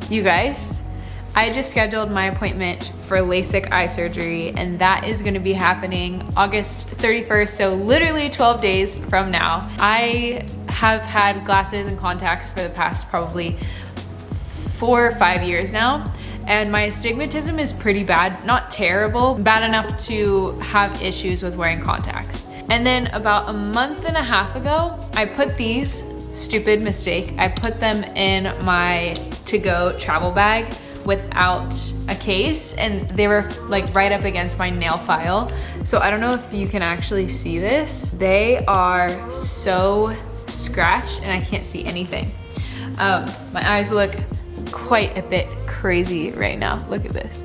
You guys, I just scheduled my appointment for LASIK eye surgery, and that is gonna be happening August 31st, so literally 12 days from now. I have had glasses and contacts for the past probably 4 or 5 years now, and my astigmatism is pretty bad, not terrible, bad enough to have issues with wearing contacts. And then about a month and a half ago, I put these, stupid mistake, I put them in my to-go travel bag without a case, and they were like right up against my nail file. So I don't know if you can actually see this. They are so scratched and I can't see anything. My eyes look quite a bit crazy right now. Look at this.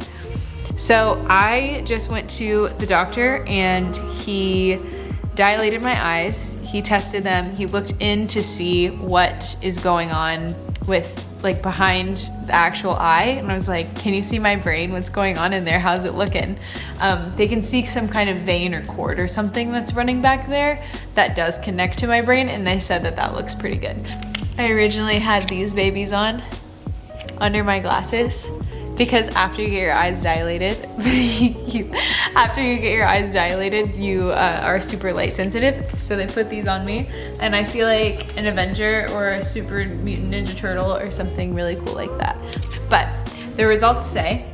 So I just went to the doctor and he dilated my eyes. He tested them. He looked in to see what is going on with like behind the actual eye, and I was like, can you see my brain? What's going on in there? How's it looking? They can see some kind of vein or cord or something that's running back there that does connect to my brain, and they said that that looks pretty good. I originally had these babies on under my glasses because after you get your eyes dilated, you are super light sensitive. So they put these on me, and I feel like an Avenger or a Super Mutant Ninja Turtle or something really cool like that. But the results say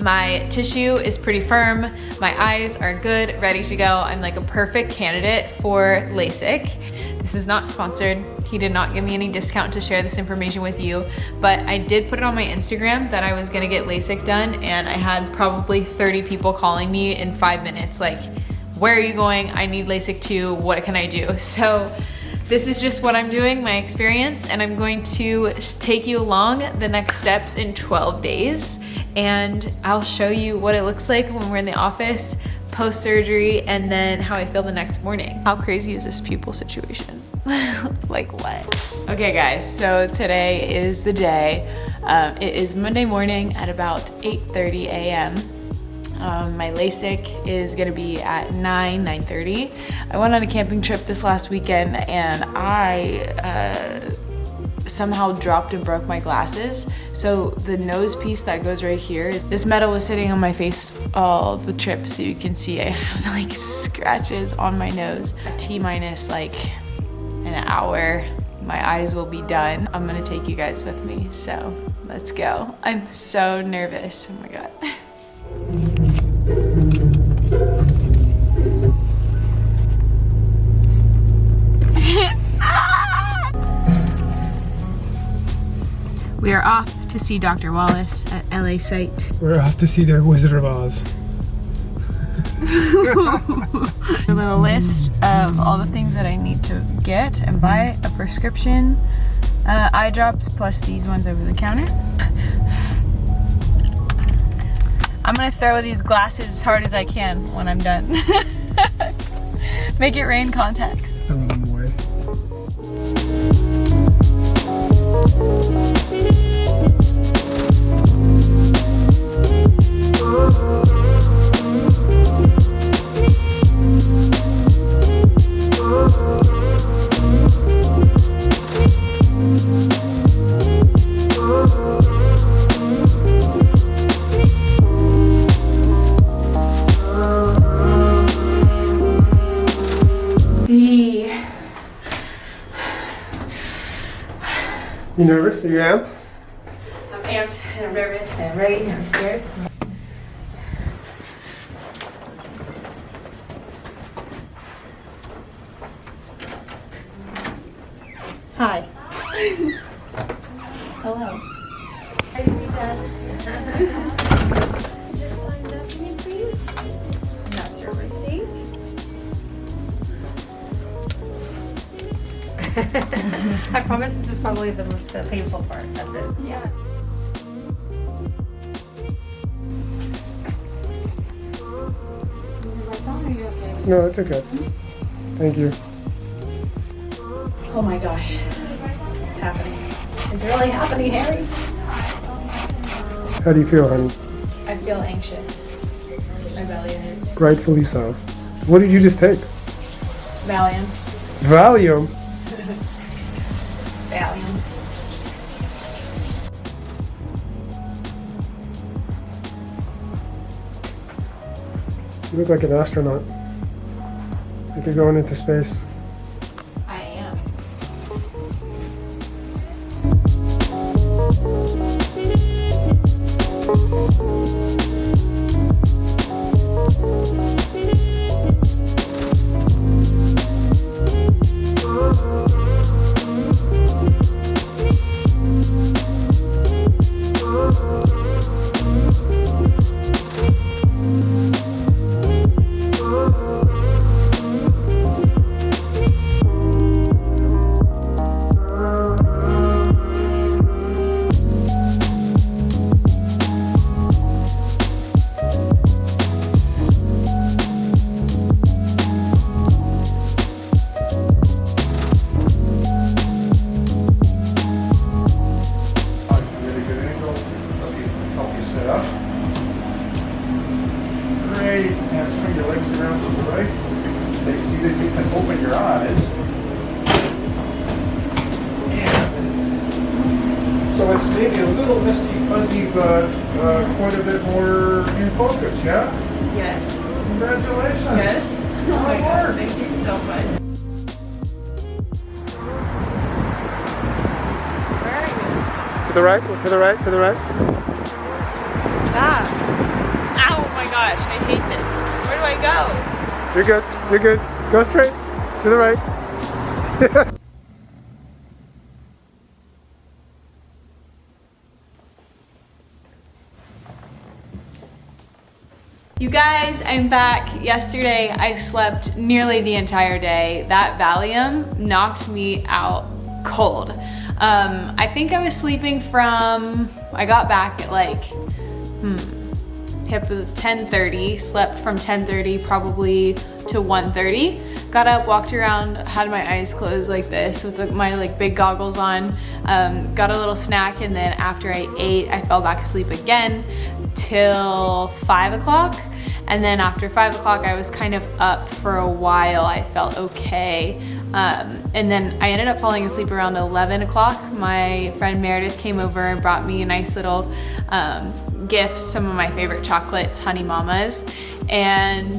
my tissue is pretty firm, my eyes are good, ready to go. I'm like a perfect candidate for LASIK. This is not sponsored. He did not give me any discount to share this information with you, but I did put it on my Instagram that I was gonna get LASIK done, and I had probably 30 people calling me in 5 minutes, like, where are you going? I need LASIK too, what can I do? So this is just what I'm doing, my experience, and I'm going to take you along the next steps in 12 days, and I'll show you what it looks like when we're in the office, post-surgery, and then how I feel the next morning. How crazy is this pupil situation? Like what? Okay guys, so today is the day. It is Monday morning at about 8:30 a.m. My LASIK is gonna be at 9:30. I went on a camping trip this last weekend, and I somehow dropped and broke my glasses. So the nose piece that goes right here, this metal was sitting on my face all the trip, so you can see I have like scratches on my nose. T-minus like an hour, my eyes will be done. I'm gonna take you guys with me, so let's go. I'm so nervous, oh my God. We are off to see Dr. Wallace at LA site. We're off to see the Wizard of Oz. A little list of all the things that I need to get and buy: a prescription, eye drops, plus these ones over the counter. I'm gonna throw these glasses as hard as I can when I'm done. Make it rain contacts. Throw them away. You nervous? Are you amped? I'm amped and I'm nervous and I'm ready and I'm scared. Hi. Hello. Just sign up for me, please. And that's your receipt. I promise this is probably the painful part. That's it. Yeah. No, it's okay. Thank you. Oh my gosh. It's happening. It's really happening, Harry. How do you feel, honey? I feel anxious. My belly hurts. Rightfully so. What did you just take? Valium. Valium? Valium. You look like an astronaut. Like you're going into space. I am. Great, and swing your legs around to the right. Stay seated, you can open your eyes. And so it's maybe a little misty fuzzy, but quite a bit more in focus, yeah? Yes. Congratulations. Yes. Oh my God, Lord. thank you so much. Where are you? To the right, to the right, to the right. Stop. Ow, oh my gosh, I hate this. Where do I go? You're good, you're good. Go straight, to the right. You guys, I'm back. Yesterday, I slept nearly the entire day. That Valium knocked me out cold. I think I was sleeping from, I got back at like, 10:30, slept from 10:30 probably to 1:30. Got up, walked around, had my eyes closed like this with my like big goggles on, got a little snack, and then after I ate, I fell back asleep again till 5 o'clock. And then after 5 o'clock, I was kind of up for a while. I felt okay. And then I ended up falling asleep around 11 o'clock. My friend Meredith came over and brought me a nice little gifts, some of my favorite chocolates, Honey Mamas, and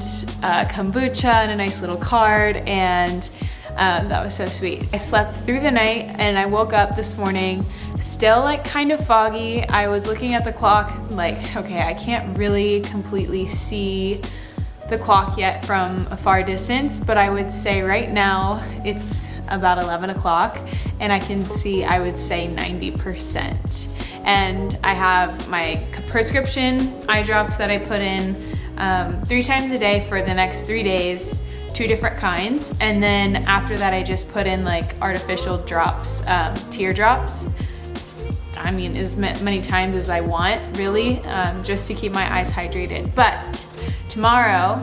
kombucha, and a nice little card, and that was so sweet. I slept through the night, and I woke up this morning still like kind of foggy. I was looking at the clock like, okay, I can't really completely see the clock yet from a far distance, but I would say right now it's about 11 o'clock, and I can see, I would say 90%. And I have my prescription eye drops that I put in 3 times a day for the next 3 days, 2 different kinds. And then after that, I just put in like artificial drops, tear drops. I mean, as many times as I want, really, just to keep my eyes hydrated. But tomorrow,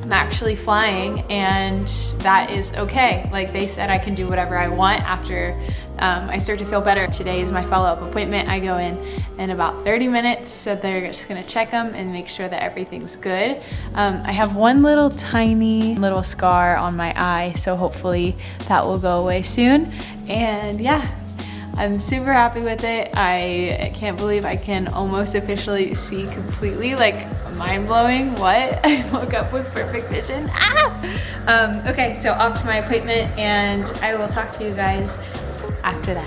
I'm actually flying, and that is okay. Like they said, I can do whatever I want after I start to feel better. Today is my follow-up appointment. I go in about 30 minutes, so they're just gonna check them and make sure that everything's good. I have one little tiny little scar on my eye, so hopefully that will go away soon. And yeah, I'm super happy with it. I can't believe I can almost officially see completely, like mind-blowing. What? I woke up with perfect vision. Okay, so off to my appointment, and I will talk to you guys after that.